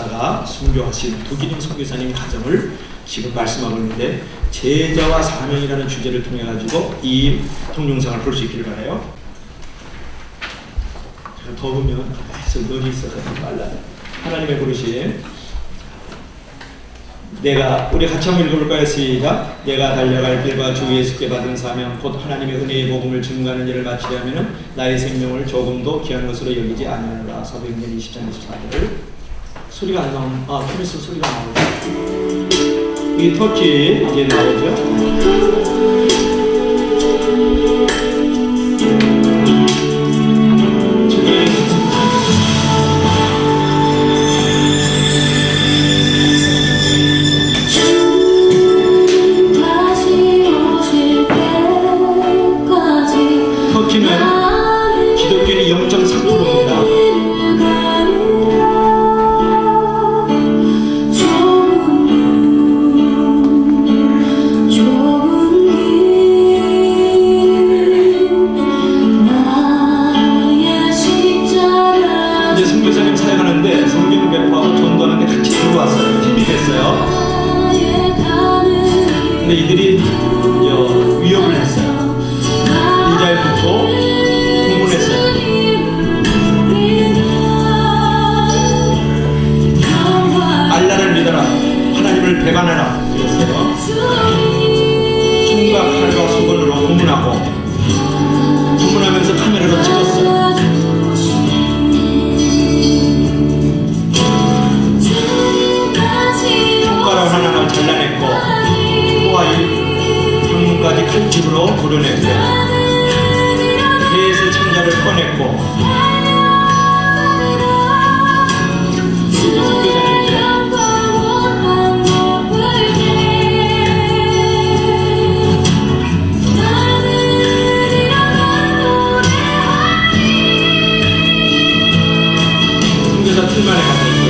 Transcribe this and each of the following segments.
목사가 순교하신 두기림 선교사님 가정을 지금 말씀하고 있는데, 제자와 사명이라는 주제를 통해 가지고 이 동영상을 볼 수 있기를 바라요. 제가 더우면 눈이 있어서 빨라요. 하나님의 부르심. 우리 같이 한번 읽어볼까요? 시작. 내가 달려갈 길과 주 예수께 받은 사명 곧 하나님의 은혜의 복음을 증거하는 일을 마치려면 나의 생명을 조금도 귀한 것으로 여기지 않으노라. 사도행전 20장 24절. 소리가 안 나오면 테니스 소리가 나오죠. 이 터키 이제 나오죠. 터키는 기독교인이 0.3%입니다. 이제 선교사님 사역하는데 성경 배포하고 전도하는데 같이 들어왔어요. 팀이 됐어요. 근데 이들이 위협을 했어요. 인자에 붙고 공문했어요. 알라를 믿어라, 하나님을 배반해라 그랬어요. 총과 칼과 수건으로 공문하고, 공문하면서 카메라로 찍었어요. 손가락 하나를 잘라냈고 코와 입, 방문까지 칼집으로 도려냈고, 배에서 창자를 꺼냈고, 이게 선교사님인데, 선교사 틀만에 갔던 걸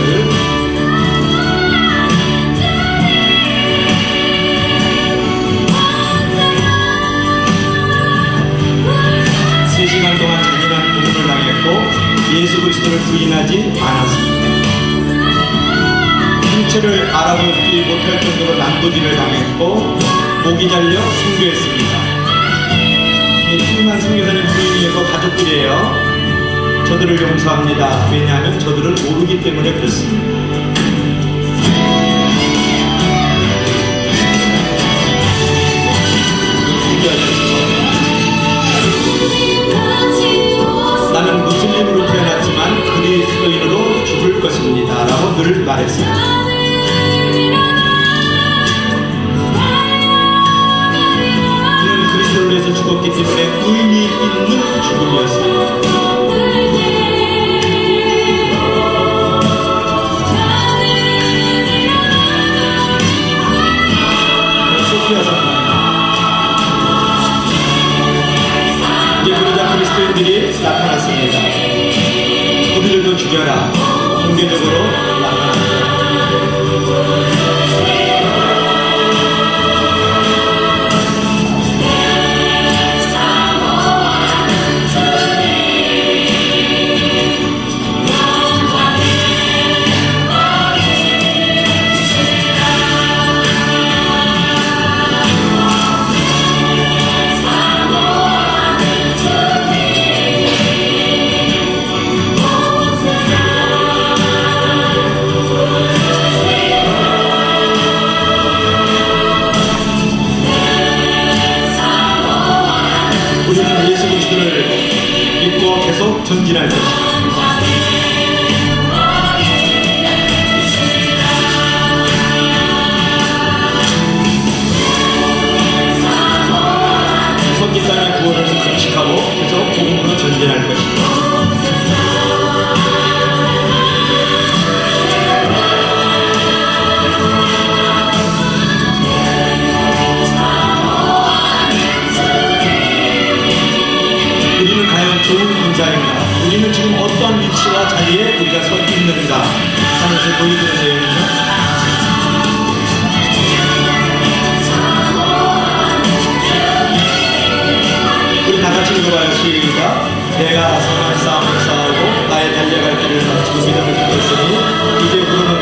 3시간 동안 잔인한 고문을 당했고 예수 그리스도를 부인하지 않았습니다. 형체를 알아보지 못할 정도로 난도질을 당했고 목이 잘려 순교했습니다. 이 충만 선교사님 부인이고 가족들이에요. 저들을 용서합니다. 왜냐하면 저들은 모르기 때문에 그렇습니다. 나는 무슬림으로 태어났지만 그리스도인으로 죽을 것입니다 라고 늘 말했습니다. 그는 그리스도를 위해서 죽었기 때문에 의미 있는 죽음이었습니다. 소피아 사건, 이제 부르자 그리스도인들이 나타났습니다. 우리들도 죽여라. 공개적으로 나타났습니다. 우리는 예수 그리스도를 믿고 계속 전진할 것입니다. 선지 땅의 구원을 감식하고 계속 복음으로 전진할 것입니다. 우리는 과연 좋은 군자인가? 우리는 지금 어떠한 위치와 자리에 우리가 서 있는가 하는 것을 보여주는 내용이죠. 우리 다 같이 읽어봐요. 시작. 내가 선한 싸움을 싸우고 나의 달려갈 길을 마치고 믿음을 지켰으니 이제 후로는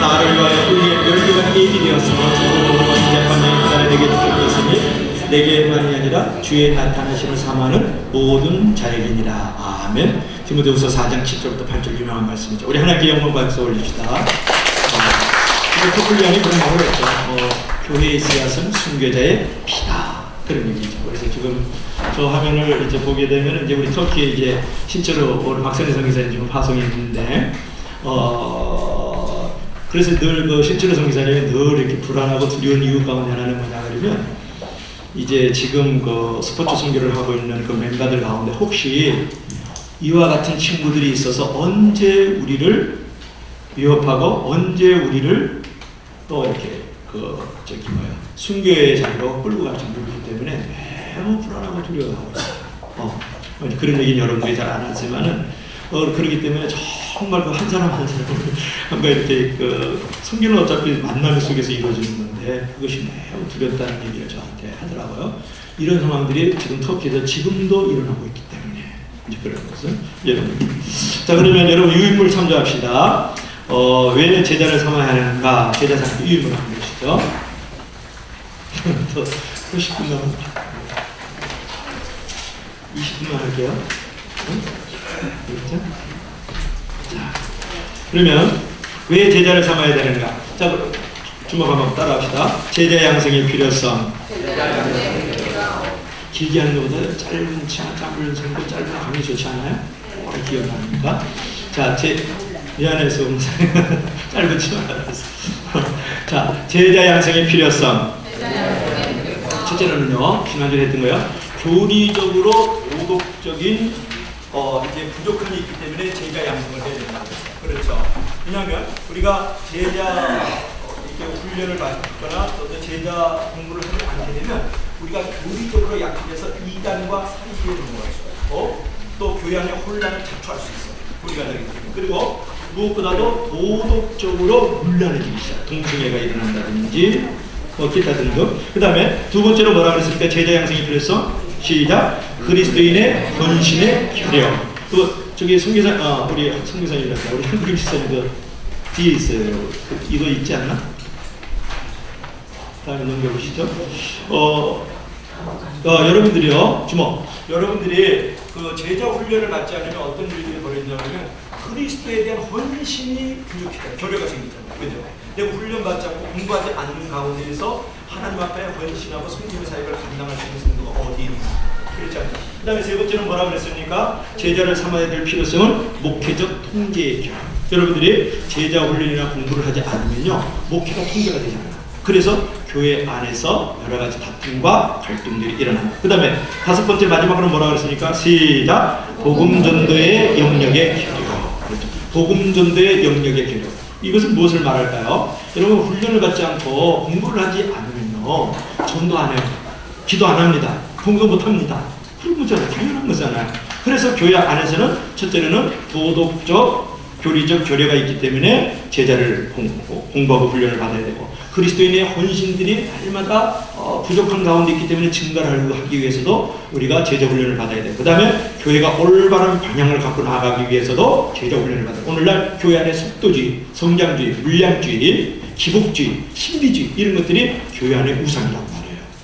주의 나타나심을 사모하는 모든 자에게니라. 아멘. 디모데후서 4장 7절부터 8절 유명한 말씀이죠. 우리 하나님께 영광 박수 올립시다. 터툴리안이 그런 말을 했죠. 교회의 씨앗은 순교자의 피다. 그런 얘기죠. 그래서 지금 저 화면을 이제 보게 되면 이제 우리 터키에 이제 실제로 오늘 박선희 성기사님 지금 파송이 있는데, 그래서 늘 그 실제로 성기사님이 늘 이렇게 불안하고 두려운 이유 가운데 하나는 뭐냐 그러면, 이제 지금 그 스포츠 선교를 하고 있는 그 멤버들 가운데 혹시 이와 같은 친구들이 있어서 언제 우리를 위협하고 언제 우리를 또 이렇게 순교의 자리로 끌고 갈지 모르기 때문에 매우 불안하고 두려워하고 있어요. 그런 얘기는 여러분들이 잘 안 하지만은 그렇기 때문에 정말 그 한 사람 한 사람을 한번 이렇게 선교는 어차피 만남 속에서 이루어지는 건데 그것이 매우 두렵다는 얘기를 저한테 하더라고요. 이런 상황들이 지금 터키에서 지금도 일어나고 있기 때문에 이제 그런 것은 여러분. 자, 그러면 여러분 유인물 참조합시다. 왜 제자를 삼아야 하는가? 제자 삼기 유인물 한번 보시죠. 더 10분 남았다. 20분만 할게요. 그렇죠? 자, 그러면 왜 제자를 삼아야 되는가? 자, 주목 한번 따라합시다. 제자 양성의 필요성. 길게 하는 것보다 짧은 치마, 짧은 성도, 짧은 강의 좋지 않아요? 오래 기억나니까. 자, 미안해서 짧은 치마 알았어. 자, 제자 양성의 필요성. 첫째로는요, 지난주에 했던 거요. 교리적으로 도덕적인 이제 부족함이 있기 때문에 제자 양성을 해야 된다고 했어요. 그렇죠. 왜냐하면 우리가 제자 훈련을 받거나 또 제자 공부를 하지 않게 되면 우리가 교리적으로 약해져서 이단과 사이에 넘어갈 수가 있고 또 교회 안에 혼란을 자초할 수 있어요. 우리가 되기 때문에. 그리고 무엇보다도 도덕적으로 문란해지기 시작. 동성애가 일어난다든지 기타 등등. 그 다음에 두 번째로 뭐라 그랬습니까? 제자 양성이 필요성. 시작. 그리스도인의 헌신의 교력. 또 저기 성교사 우리 성교사님이랄까 우리 한국인 시사님도 뒤에 있어요. 이거 있지 않나? 다음에 넘겨보시죠. 여러분들이요, 주목. 여러분들이 그 제자 훈련을 받지 않으면 어떤 일들이 벌어지냐면 그리스도에 대한 헌신이 부족해요. 교류가 생기잖아요. 그죠? 내가 훈련 받지 않고 공부하지 않는 가운데에서 하나님 앞에 헌신하고 성령의 사역을 감당할 수 있는 성도가 어디 있는가? 그렇지 않나요? 그 다음에 세 번째는 뭐라 그랬습니까? 제자를 삼아야 될 필요성은 목회적 통제의 교육. 여러분들이 제자 훈련이나 공부를 하지 않으면요, 목회가 통제가 되잖아요. 그래서 교회 안에서 여러 가지 다툼과 갈등들이 일어납니다. 그 다음에 다섯 번째 마지막으로 뭐라 그랬습니까? 시작! 복음 전도의 영역의 교육. 그렇죠. 복음 전도의 영역의 교육. 이것은 무엇을 말할까요? 여러분 훈련을 받지 않고 공부를 하지 않으면요, 전도 안 해요. 기도 안 합니다. 공부 못 합니다. 그런 거잖아요. 당연한 거잖아요. 그래서 교회 안에서는 첫째로는 도덕적, 교리적 교례가 있기 때문에 제자를 공부하고 훈련을 받아야 되고, 그리스도인의 헌신들이 날마다 부족한 가운데 있기 때문에 증가를 하기 위해서도 우리가 제자 훈련을 받아야 되고, 그 다음에 교회가 올바른 방향을 갖고 나아가기 위해서도 제자 훈련을 받아요. 오늘날 교회 안에 속도주의, 성장주의, 물량주의, 기복주의, 신비주의 이런 것들이 교회 안의 우상이라고 말해요.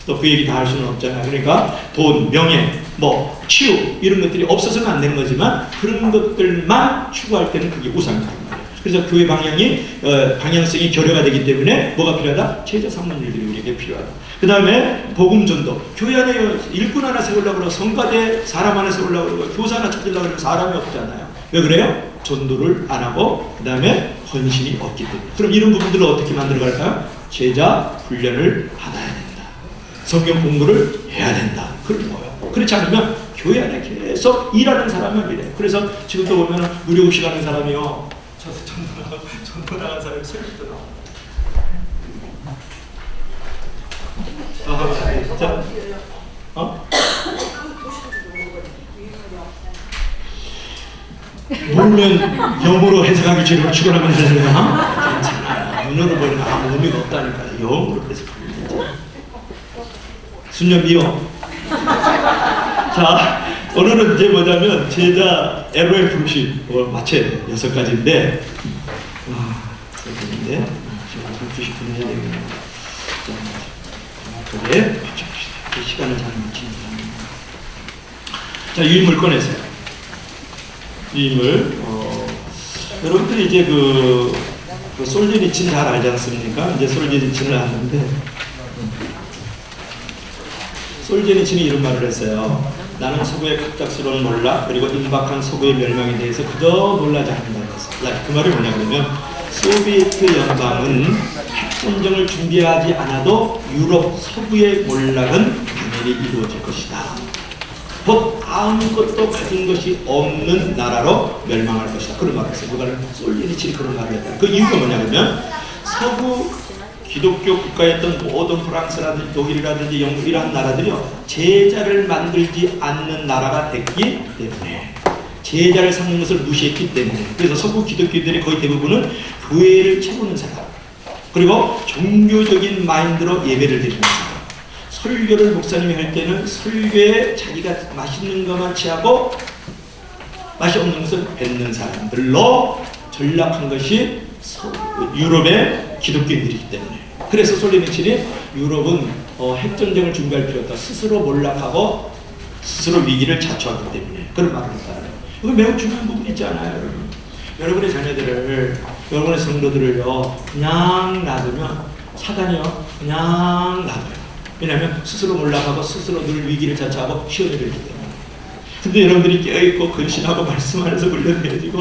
또 그 얘기 다 할 수는 없잖아요. 그러니까 돈, 명예, 치유 이런 것들이 없어서는 안 되는 거지만 그런 것들만 추구할 때는 그게 우상이라고 말해요. 그래서 교회 방향성이 교류가 되기 때문에 뭐가 필요하다? 제자 삼는 일들이 우리에게 필요하다. 그 다음에 복음 전도. 교회 안에 일꾼 하나 세우려고 그러고 성가대 사람 하나 세우려고 그러고 교사 하나 찾으려고 그러면 사람이 없잖아요. 왜 그래요? 전도를 안 하고 그 다음에 헌신이 없기 때문에. 그럼 이런 부분들을 어떻게 만들어갈까요? 제자 훈련을 받아야 된다. 성경 공부를 해야 된다. 그런 거예요. 그렇지 않으면 교회 안에 계속 일하는 사람은 이래요. 그래서 지금도 보면 무료급식 하는 사람이요, 전도 나간 사람이 설득도 나와. 자, 모르면 영어로 해석하기 전에 축원하면 되잖아요. 괜찮아요. 눈으로 보면 아무 의미가 없다니까요. 영어로 해석하면 되죠. 순념이요. 자, 오늘은 이제 뭐냐면 제자 LOL 부르심 마쳐야 돼요. 6가지인데 그런데 90분 해야 되겠네요. 자, 그래 맞춰봅시다. 시간을 잘 맞추는 사람. 자, 유인물 꺼내세요. 유인물. 여러분들이 이제 그 솔제니친 잘 알지 않습니까? 이제 솔제니친을 아는데, 솔제니친이 이런 말을 했어요. 나는 서구의 갑작스러운 몰락 그리고 임박한 서구의 멸망에 대해서 그저 놀라지 않는다 했어요. 그 말이 뭐냐 그러면 소비에트 연방은 핵전쟁을 준비하지 않아도 유럽 서부의 몰락은 당연히 이루어질 것이다. 곧 아무것도 가진 것이 없는 나라로 멸망할 것이다. 그런 말을 했어요. 누가는 솔제니친이 그런 말을 했다. 그 이유가 뭐냐 그러면 서부 기독교 국가였던 모든 프랑스라든지 독일이라든지 영국 이러한 나라들이요 제자를 만들지 않는 나라가 됐기 때문에 제자를 삼는 것을 무시했기 때문에 그래서 서구 기독교들이 거의 대부분은 교회를 채우는 사람 그리고 종교적인 마인드로 예배를 드리는 사람 설교를 목사님이 할 때는 설교에 자기가 맛있는 것만 취하고 맛이 없는 것을 뱉는 사람들로 전락한 것이 유럽의 기독교인들이기 때문에 그래서 솔제니친이 유럽은 핵전쟁을 준비할 필요 없다. 스스로 몰락하고 스스로 위기를 자초하기 때문에 그런 말을 했다는 거예요. 이거 매우 중요한 부분이 있잖아요. 여러분. 여러분의 자녀들을 여러분의 성도들을요 그냥 놔두면 사단이요 그냥 놔둬요. 왜냐하면 스스로 몰락하고 스스로 늘 위기를 자초하고 쉬어내리기 때문에 근데 여러분들이 깨어있고 근신하고 말씀 안에서 훈련해지고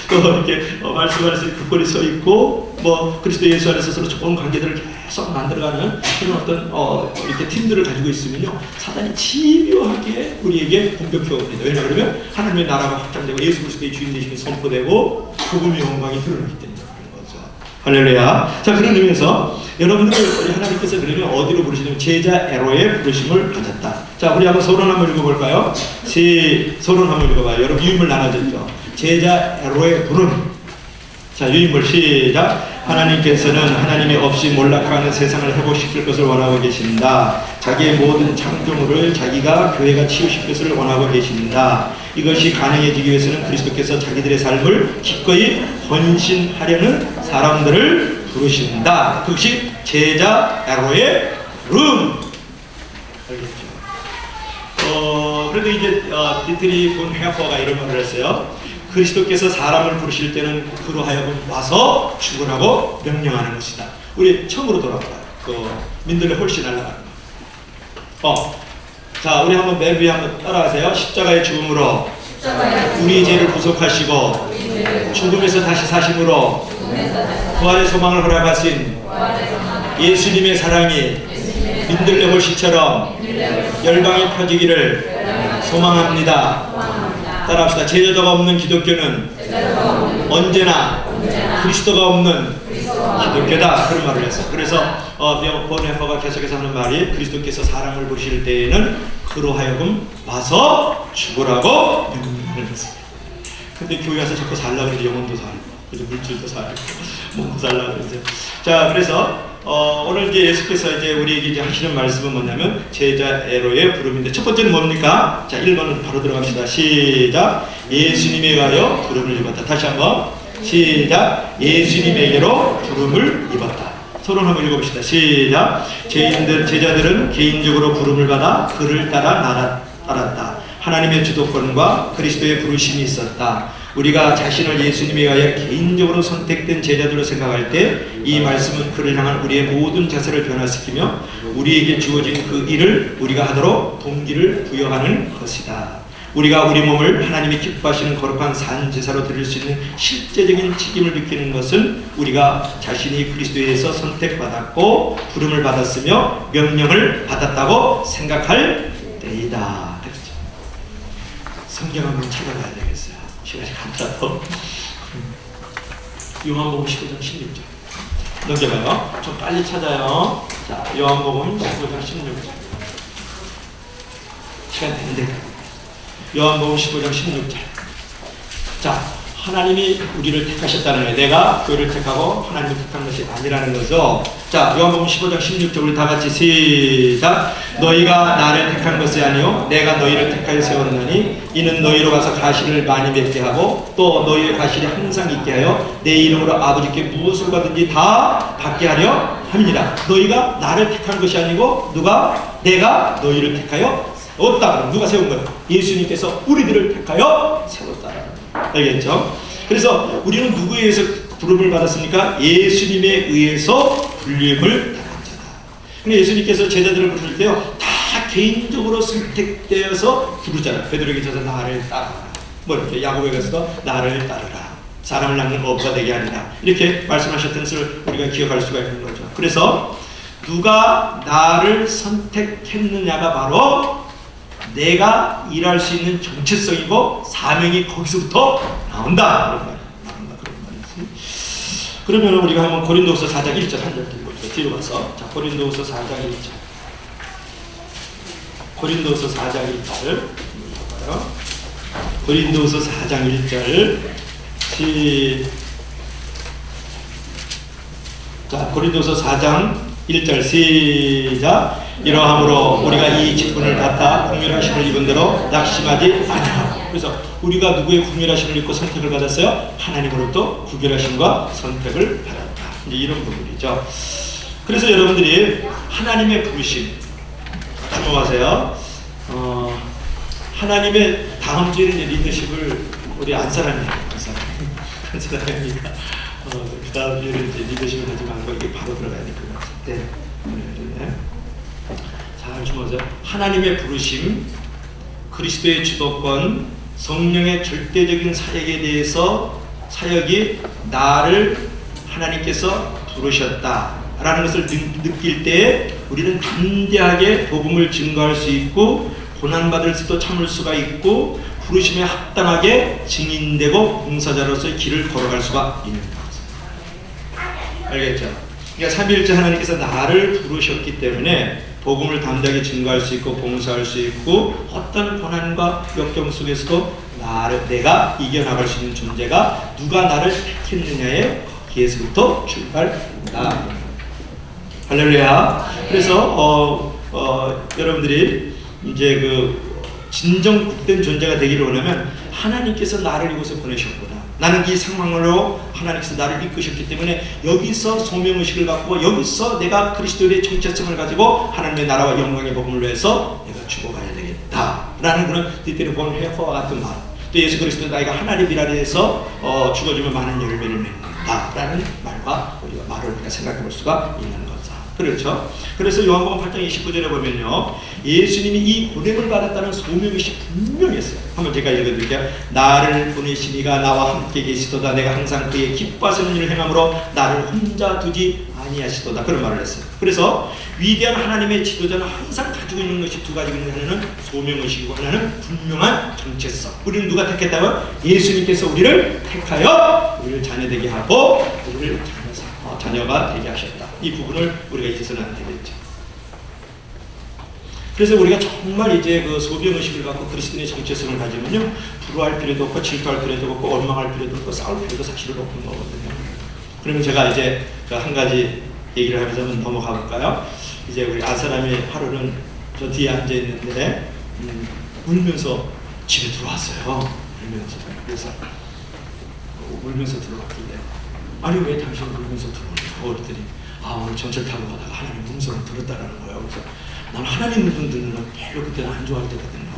또 이렇게 말씀 안에서 굳건히 서있고 뭐 그리스도 예수 안에서 서로 좋은 관계들을 계속 만들어가는 그런 어떤 이렇게 팀들을 가지고 있으면요 사단이 집요하게 우리에게 공격해 옵니다. 왜냐 그러면 하나님의 나라가 확장되고 예수 그리스도의 주인 되심이 선포되고 복음의 영광이 드러나기 때문에 그런 거죠. 할렐루야. 자 그런 의미에서 여러분들 하나님께서 그러면 어디로 부르시냐면 제자 에로의 부르심을 받았다. 자 우리 한번 서론 한번 읽어볼까요? 서론 한번 읽어봐요. 여러분 유인물 나눠졌죠. 제자 에로의 부름. 자 유인물 시작. 하나님께서는 하나님이 없이 몰락하는 세상을 회복시킬 것을 원하고 계신다. 자기의 모든 창조물을 자기가 교회가 치우실 것을 원하고 계신다. 이것이 가능해지기 위해서는 그리스도께서 자기들의 삶을 기꺼이 헌신하려는 사람들을 부르신다. 그것이 제자 에로의 부름. 알겠죠? 그래도 이제 디트리 본 헤퍼가 이런 말을 했어요. 그리스도께서 사람을 부르실 때는 그로 하여금 와서 죽으라고 명령하는 것이다. 우리 처음으로 돌아가요. 민들레 훨씬 날아가는 거. 자, 우리 한번 맨 위에 한번 따라하세요. 십자가의 죽음으로 우리 죄를 구속하시고 죽음에서 다시 사심으로 부활의 소망을 허락하신 예수님의 사랑이 민들레 홀씨처럼 열방에 펴지기를 소망합니다. 따라합시다. 제자도가 없는 기독교는 언제나 그리스도가 없는 기독교다. 그런 말을 했어요. 그래서 보네퍼가 계속해서 하는 말이 그리스도께서 사람을 부르실 때에는 그로 하여금 와서 죽으라고 명령하는 것입니다. 근데 교회 와서 자꾸 살라 그러지 영혼도 살고 그래서 물질도 살고 몸도 살라 그러죠. 자 그래서 오늘 이제 예수께서 이제 우리에게 이제 하시는 말씀은 뭐냐면 제자 에로의 부름인데 첫 번째는 뭡니까? 자 1번은 바로 들어갑시다. 시작. 예수님에 가여 부름을 입었다. 다시 한번 시작. 예수님에게로 부름을 입었다. 서론 한번 읽어봅시다. 시작. 제자들은 개인적으로 부름을 받아 그를 따라 따랐다. 하나님의 주도권과 그리스도의 부르심이 있었다. 우리가 자신을 예수님에 의하여 개인적으로 선택된 제자들로 생각할 때 이 말씀은 그를 향한 우리의 모든 자세를 변화시키며 우리에게 주어진 그 일을 우리가 하도록 동기를 부여하는 것이다. 우리가 우리 몸을 하나님이 기뻐하시는 거룩한 산제사로 드릴 수 있는 실제적인 책임을 느끼는 것은 우리가 자신이 그리스도에 의해서 선택받았고 부름을 받았으며 명령을 받았다고 생각할 때이다. 성경 한번 찾아봐야 되겠어요. 시간이 간다고. 요한복음 15장 16절 넘겨봐요. 좀 빨리 찾아요. 자, 요한복음 15장 16절 시간 되는데 요한복음 15장 16절 자, 하나님이 우리를 택하셨다는 거예요. 내가 교회를 택하고 하나님을 택한 것이 아니라는 거죠. 자, 요한복음 15장 16절 우리 다 같이 시작. 너희가 나를 택한 것이 아니요 내가 너희를 택하여 세웠느니 이는 너희로 가서 가시를 많이 맺게 하고 또 너희의 가시를 항상 있게 하여 내 이름으로 아버지께 무엇을 받든지 다 받게 하려 함이니라. 너희가 나를 택한 것이 아니고 누가? 내가 너희를 택하여 없다. 그럼 누가 세운 거예요? 예수님께서 우리들을 택하여 세웠다. 알겠죠? 그래서 우리는 누구에 의해서 부름을 받았습니까? 예수님에 의해서 불림을 받은 자다. 근데 예수님께서 제자들을 부를 때요, 다 개인적으로 선택되어서 부르잖아요. 베드로에게 져서 나를 따르라. 뭐 이렇게 야고보에 가서도 나를 따르라. 사람을 낳는 어부가 되게 하리라. 이렇게 말씀하셨던 것을 우리가 기억할 수가 있는 거죠. 그래서 누가 나를 선택했느냐가 바로 내가 일할 수 있는 정체성이고 사명이 거기서부터 나온다. 그런 말. 그러면 우리가 한번 고린도후서 4장 1절 한 절 들고 있죠. 뒤로 가서. 자, 고린도후서 4장 1절. 고린도후서 4장 1절. 고린도후서 4장 1절. 자, 고린도후서 4장 1절 시작. 이러함으로 우리가 이 직분을 받아 국률하심을 입은 대로 낙심하지 아니하고. 그래서 우리가 누구의 국률하심을 입고 선택을 받았어요? 하나님으로부터 국률하심과 선택을 받았다. 이제 이런 부분이죠. 그래서 여러분들이 하나님의 부르심 주목하세요. 하나님의 다음 주에는 이제 리더십을 우리 안사람이에요. 안사람이니까 그 다음 주에는 이제 리더십을 하지 말고 이게 바로 들어가야 될 것 같은데. 잘 주목하세요. 하나님의 부르심, 그리스도의 주도권, 성령의 절대적인 사역에 대해서 사역이 나를 하나님께서 부르셨다라는 것을 느낄 때 우리는 담대하게 복음을 증거할 수 있고 고난받을 수도 참을 수가 있고 부르심에 합당하게 증인되고 봉사자로서의 길을 걸어갈 수가 있는 것입니다. 알겠죠? 그러니까 삼위일체 하나님께서 나를 부르셨기 때문에 복음을 담대하게 증거할 수 있고 봉사할 수 있고 어떤 고난과 역경 속에서도 내가 이겨나갈 수 있는 존재가 누가 나를 택했느냐에 거기에서부터 출발한다. 할렐루야. 그래서 여러분들이 이제 그 진정 복된 존재가 되기를 원하면 하나님께서 나를 이곳에 보내셨구나. 나는 이 상황으로 하나님께서 나를 이끄셨기 때문에 여기서 소명의식을 갖고 여기서 내가 그리스도의 정체성을 가지고 하나님의 나라와 영광의 복음을 위해서 내가 죽어가야 되겠다 라는 그런 뒤때려 본 해퍼와 같은 말. 또 예수 그리스도 나이가 하나님이라 해서 죽어주면 많은 열매를 맺는다 라는 말과 우리가 생각해 볼 수가 있는 거죠. 그렇죠? 그래서 요한복음 8장 29절에 보면요, 예수님이 이 보냄을 받았다는 소명의식이 분명했어요. 한번 제가 읽어드릴게요. 나를 보내신 이가 나와 함께 계시도다. 내가 항상 그의 기뻐하시는 일을 행함으로 나를 혼자 두지 아니하시도다. 그런 말을 했어요. 그래서 위대한 하나님의 지도자는 항상 가지고 있는 것이 두 가지가 있는, 하나는 소명의식이고 하나는 분명한 정체성. 우리는 누가 택했다고요? 예수님께서 우리를 택하여 우리를 자녀되게 하고 우리를 자녀가 되게 하셨다. 이 부분을 우리가 잊어서는 안 되겠죠. 그래서 우리가 정말 이제 그 소명의식을 갖고 그리스도인의 정체성을 가지면요, 불화할 필요도 없고 질투할 필요도 없고 원망할 필요도 없고 싸울 필요도 사실은 없는 거거든요. 그러면 제가 이제 한 가지 얘기를 하면서 한번 넘어가 볼까요? 이제 우리 안사람이 하루는 저 뒤에 앉아 있는데 울면서 집에 들어왔어요. 울면서. 그래서 울면서 들어왔길래 아니 왜 당신은 울면서 들어오냐고 그랬더니 오늘 전철 타고 가다가 하나님 음성을 들었다라는 거예요. 그래서 나는 하나님 음성 듣는 건 별로 그때는 안 좋아할 때거든요.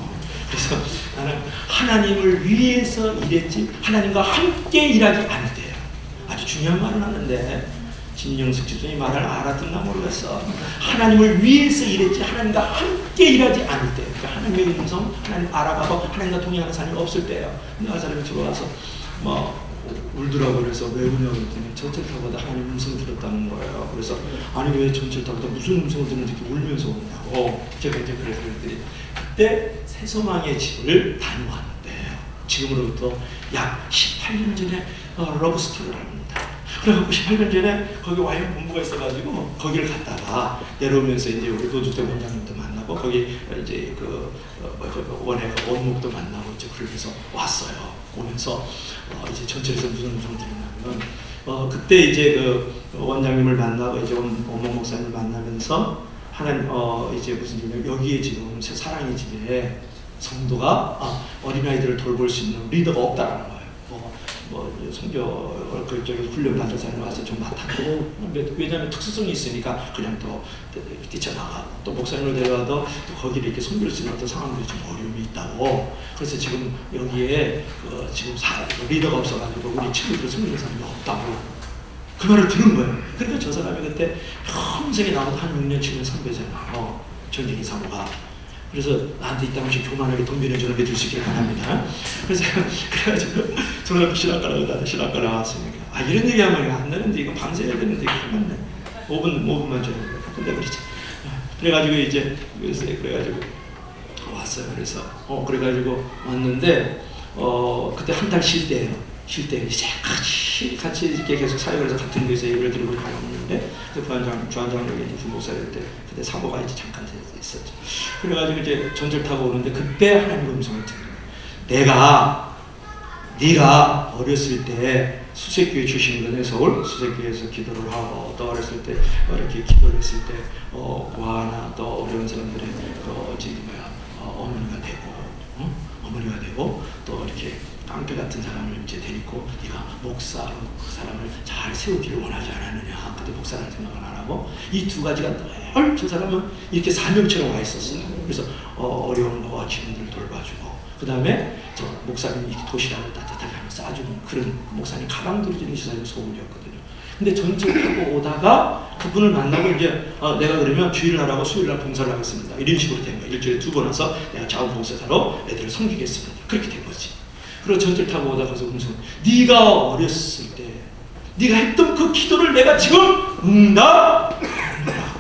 그래서 나는 하나님을 위해서 일했지 하나님과 함께 일하지 않을 때예요. 아주 중요한 말을 하는데 진영숙 집사님이 말을 알아듣나 모르겠어. 하나님을 위해서 일했지 하나님과 함께 일하지 않을 때, 그러니까 하나님의 음성, 하나님 알아가고 하나님과 동행하는 사람이 없을 때예요. 근데 그 사람이 들어와서 울더라고. 그래서 왜 우냐고 그랬더니 전철 타고 가다 하나님 음성 들었다는 거예요. 그래서 아니 왜 전철 타고 가다 무슨 음성을 듣는지 이렇게 울면서 오냐고. 제가 이제 그랬더니 그때 새소망의 집을 다녀왔는데 지금으로부터 약 18년 전에 러브스토리를 합니다. 그래갖고 18년 전에 거기 와인 본부가 있어가지고 거기를 갔다가 내려오면서 이제 우리 노주택 원장님도 만나고 거기 이제 그 원의 원목도 만나고 이제 그러면서 왔어요. 오면서 이제 전철에서 무슨 음성을 들었냐면 그때 이제 그 원장님을 만나고 이제 원목 목사님을 만나면서 하나님 이제 무슨 일이냐면 여기에 지금 사랑의 집에 성도가 어린아이들을 돌볼 수 있는 리더가 없다라는 거예요. 선교 그쪽에 훈련 받은 사람이 와서 좀 맡았고, 왜냐하면 특수성이 있으니까 그냥 또 뛰쳐나가 또 목사님을 데려와도 또 거기를 이렇게 선교를 쓰는 어떤 상황들이 좀 어려움이 있다고. 그래서 지금 여기에 지금 리더가 없어가지고 우리 친구들 선교하는 사람이 없다고 그 말을 들은 거예요. 그러니까 저 사람이 그때 평생에 나보다 한 6년 7년 선배잖아요. 전쟁이 사고가. 그래서 나한테 이따 한씩 교만하게 동변해주는 게 될 수 있게 바랍니다. 그래서 그래가지고 저는 신학과라고 나한테 신학과 나왔으니까 이런 얘기하면 안 되는데 이거 밤새 해야 되는데 이거 맞네. 5분만 줘야 돼. 근데 그렇지. 그래가지고 이제 그래가지고 왔어요. 그래서 그래가지고 왔는데 그때 한 달 쉴 때예요. 쉴 때 이제 같이 이렇게 계속 사역을 해서 같은 교회에서 예배를 드리고 가는데 주한장로에 부목사일 때 그때 사모가 이제 잠깐 있었죠. 그래가지고 이제 전철 타고 오는데 그때 하나님의 음성을 듣는 네가 어렸을 때 수색교회 출신이거든요. 서울 수색교회에서 기도를 하고 또 어렸을 때 이렇게 기도를 했을 때 와나 또 어려운 사람들의 어머니가 되고 또 이렇게 깡패 같은 사람을 이제 데리고 네가 목사로 그 사람을 잘 세우기를 원하지 않았느냐. 그때 목사라는 생각을 안 하고 이 두 가지가 늘 저 사람은 이렇게 사명처럼 와 있었어요. 그래서 어려운 어친구들을 돌봐주고 그 다음에 저 목사님이 도시락을 따뜻하게 하면 싸주는 그런 목사님 가방 들어주는 시사님 소울이었거든요. 근데 전철 타고 오다가 그분을 만나고 이제 내가 그러면 주일날하고 수요일날 봉사를 하겠습니다. 이런 식으로 된 거예요. 일주일에 2번 와서 내가 자원봉사자로 애들을 섬기겠습니다. 그렇게 된 거지. 그리고 전철 타고 오다가 가서 네가 어렸을 때 네가 했던 그 기도를 내가 지금 응답한다.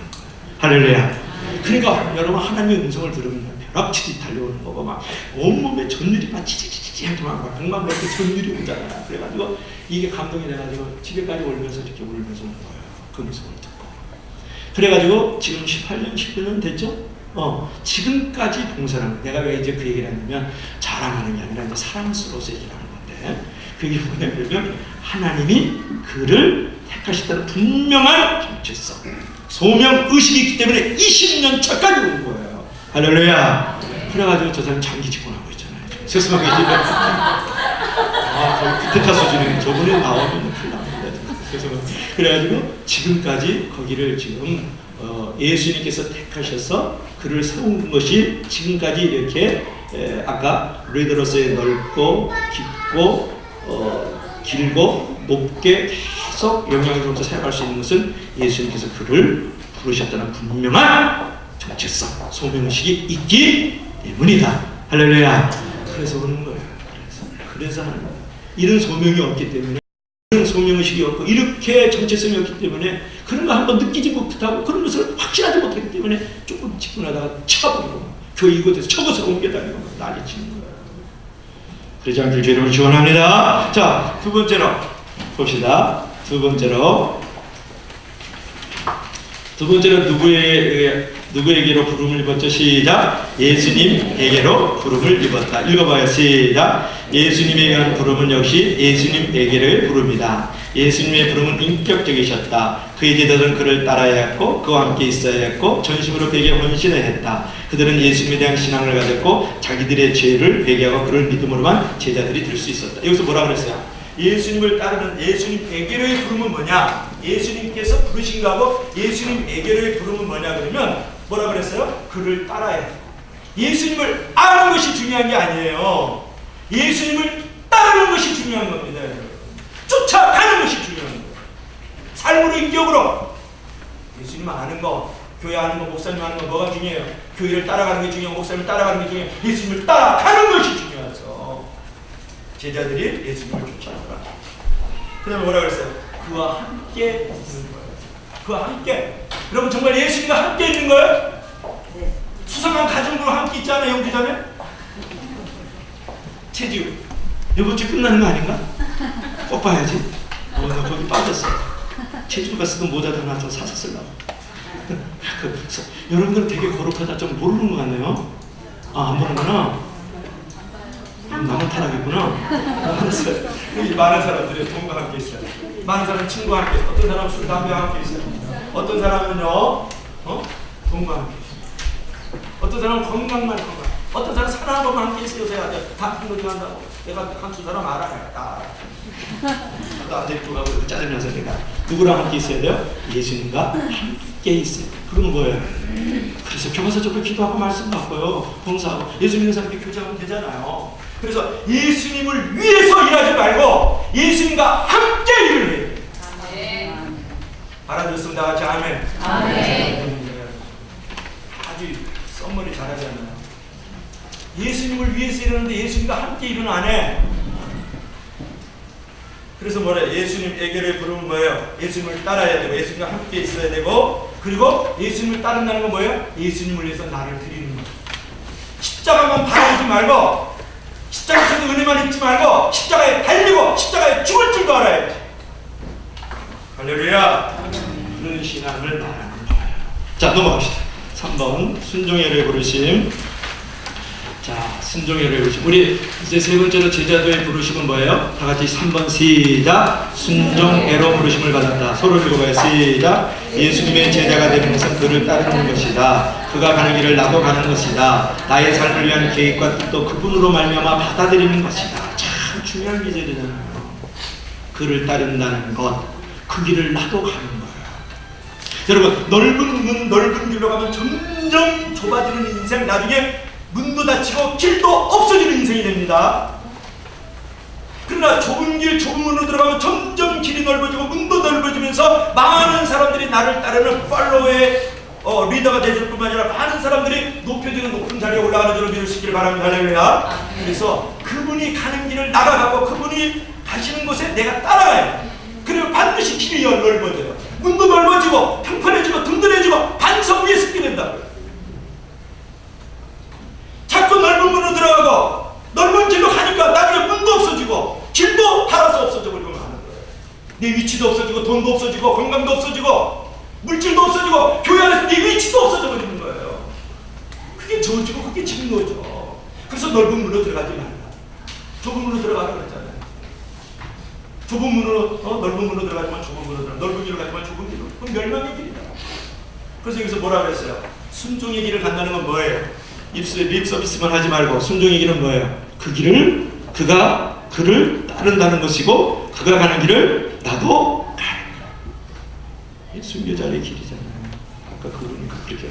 할렐루야. 그러니까 여러분 하나님의 음성을 들으면 벼락치듯이 달려오는 거고 막 온몸에 전율이 막 치치치치 하고 막 백만 몇 전율이 오잖아요. 그래가지고 이게 감동이 돼가지고 집에까지 올면서 이렇게 울면서 오는 거예요. 그 음성을 듣고. 그래가지고 지금 18년, 19년 됐죠? 지금까지 봉사하는 내가 왜 이제 그 얘기를 하냐면 자랑하는 게 아니라 이제 사랑스러워서 얘기를 하는 건데 그게 뭐냐면 하나님이 그를 택하셨다는 분명한 정체성 소명의식이 있기 때문에 20년 차까지 온 거예요. 할렐루야. 그래가지고 저 사람 장기 직원하고 있잖아요. 스스로 거의 구테타 수준에 저분이 나오면 큰일 납니다. 그래가지고 지금까지 거기를 지금 예수님께서 택하셔서 그를 세운 것이 지금까지 이렇게 아까 리더로서의 넓고 깊고 길고 높게 계속 영향을 주면서 사역할 수 있는 것은 예수님께서 그를 부르셨다는 분명한 정체성, 소명의식이 있기 때문이다. 할렐루야. 그래서 오는 거예요. 그래서 하는 거예요. 이런 소명이 없기 때문에 이런 소명의식이 없고 이렇게 정체성이 없기 때문에 그런 거 한번 느끼지 못하고 그런 것을 확신하지 못하기 때문에 조금 직분하다가 쳐버리고 교회 이곳에서 저곳으로 옮겨다니고 난리치는 거예요. 그러지 않길 주님을 축원합니다. 자, 두 번째로 봅시다. 두 번째로 누구에게로 부름을 입었죠? 시작. 예수님에게로 부름을 입었다. 읽어봐요. 시작. 예수님에 대한 부름은 역시 예수님에게를 부릅니다. 예수님의 부름은 인격적이셨다. 그의 제자들은 그를 따라야 했고 그와 함께 있어야 했고 전심으로 그에게 헌신을 했다. 그들은 예수님에 대한 신앙을 가졌고 자기들의 죄를 회개하고 그를 믿음으로만 제자들이 될 수 있었다. 여기서 뭐라 그랬어요? 예수님을 따르는 예수님에게로의 부름은 뭐냐? 예수님께서 부르신 거하고 예수님에게로의 부름은 뭐냐 그러면 뭐라 그랬어요? 그를 따라야 해. 예수님을 아는 것이 중요한 게 아니에요. 예수님을 따르는 것이 중요한 겁니다. 쫓아가는 것이 중요한 거예요. 삶으로 인격으로 예수님 아는 거, 교회 아는 거, 목사님 아는 거 뭐가 중요해요? 교회를 따라가는 게 중요해요. 목사님을 따라가는 게 중요해요. 예수님을 따라가는 것이 중요해서 제자들이 예수님을 쫓아가라. 그 다음에 뭐라 그랬어요? 그와 함께 있는 거예요. 그와 함께. 여러분 정말 예수님과 함께 있는 거예요? 네. 수상한 가정으로 함께 있지 않아요? 영주자매? 체지우 이번 주 끝나는 거 아닌가? 꼭 봐야지. 나 거기 빠졌어. 체지우가 쓰던 모자도 하나 더 사서 쓰려고. 여러분들은 되게 거룩하다 좀 모르는 것 같네요. 안 보는구나. 나만 타락했구나. 여기 많은 사람들이 돈과 함께 있어요. 많은 사람은 친구와 함께 있어요. 어떤 사람은 술, 담배와 함께 있어요. 어떤 사람은요, 돈과 함께 있어요. 어떤 사람은 건강만 어떤 사람은 사랑하고만 함께 있어요. 요새 다 큰 거 좋아한다고. 내가 한 두 사람 알아요. 다 알아. 또 아직도 가고 짜증나서 내가 누구랑 함께 있어야 돼요? 예수님과 함께 있어요. 그건 뭐예요? 그래서 교과서적으로 기도하고 말씀 바꿔요. 봉사하고 예수 믿는 사람께 교제하면 되잖아요. 그래서 예수님을 위해서 일하지 말고 예수님과 함께 일을 해요. 아멘. 알아들었습니다. 같이 아멘. 아멘. 아주 썸머리 잘하잖아요. 예수님을 위해서 일하는데 예수님과 함께 일은 안 해. 그래서 뭐래? 예수님에게를 부르면 뭐예요? 예수님을 따라야 되고 예수님과 함께 있어야 되고, 그리고 예수님을 따른다는 건 뭐예요? 예수님을 위해서 나를 드리는 거예요. 십자가만 바라보지 말고, 십자가에서 은혜만 잊지 말고 십자가에 달리고 십자가에 죽을 줄도 알아야지. 할렐루야. 그런 신앙을 말하는 거예요. 자, 넘어갑시다. 3번 순종의 부르심. 자, 순종의 부르심. 우리 이제 세 번째로 제자도의 부르심은 뭐예요? 다 같이 3번 시작. 순종애로 부르심을 받았다. 서로 읽어봐요. 시작. 예수님의 제자가 되는 것은 그를 따르는 것이다. 그가 가는 길을 나도 가는 것이다. 나의 삶을 위한 계획과 뜻도 그분으로 말미암아 받아들이는 것이다. 참 중요한 기절이잖아요. 그를 따른다는 것, 그 길을 나도 가는 거예요. 여러분, 넓은 길로 가면 점점 좁아지는 인생, 나중에 문도 닫히고 길도 없어지는 인생이 됩니다. 그러나 좁은 길, 좁은 문으로 들어가면 점점 길이 넓어지고 문도 넓어지면서 많은 사람들이 나를 따르는 팔로우의 리더가 되실 뿐만 아니라 많은 사람들이 높여지는 높은 자리에 올라가는 줄을 믿으시길 바랍니다. 할렐루야. 그래서 그분이 가는 길을 나가고 그분이 가시는 곳에 내가 따라가요. 그리고 반드시 길이 넓어져요. 문도 넓어지고 평판해지고 든든해지고 반석 위에 섰게 된다고요. 자꾸 넓은 문으로 들어가고 넓은 길로 가니까 나중에 문도 없어지고 길도 닳아서 없어져 버리고 하는 거예요. 내 위치도 없어지고 돈도 없어지고 건강도 없어지고 물질도 없어지고 교회 안에서 네 위치도 없어져 버리는 거예요. 그게 저주고 그게 증거죠. 그래서 넓은 문으로 들어가지 말라. 좁은 문으로 들어가라고 했잖아요. 좁은 문으로 넓은 문으로 들어가지만 좁은 문으로 들어가, 넓은 길로 가지만 좁은 길로. 그럼 멸망의 길이다. 그래서 여기서 뭐라 그랬어요? 순종의 길을 간다는 건 뭐예요? 립 서비스만 하지 말고 순종의 길은 뭐예요? 그 길을 그가 그를 따른다는 것이고 그가 가는 길을 나도 가는 거예요. 순교자의 길이잖아요. 아까 그러니까 그렇게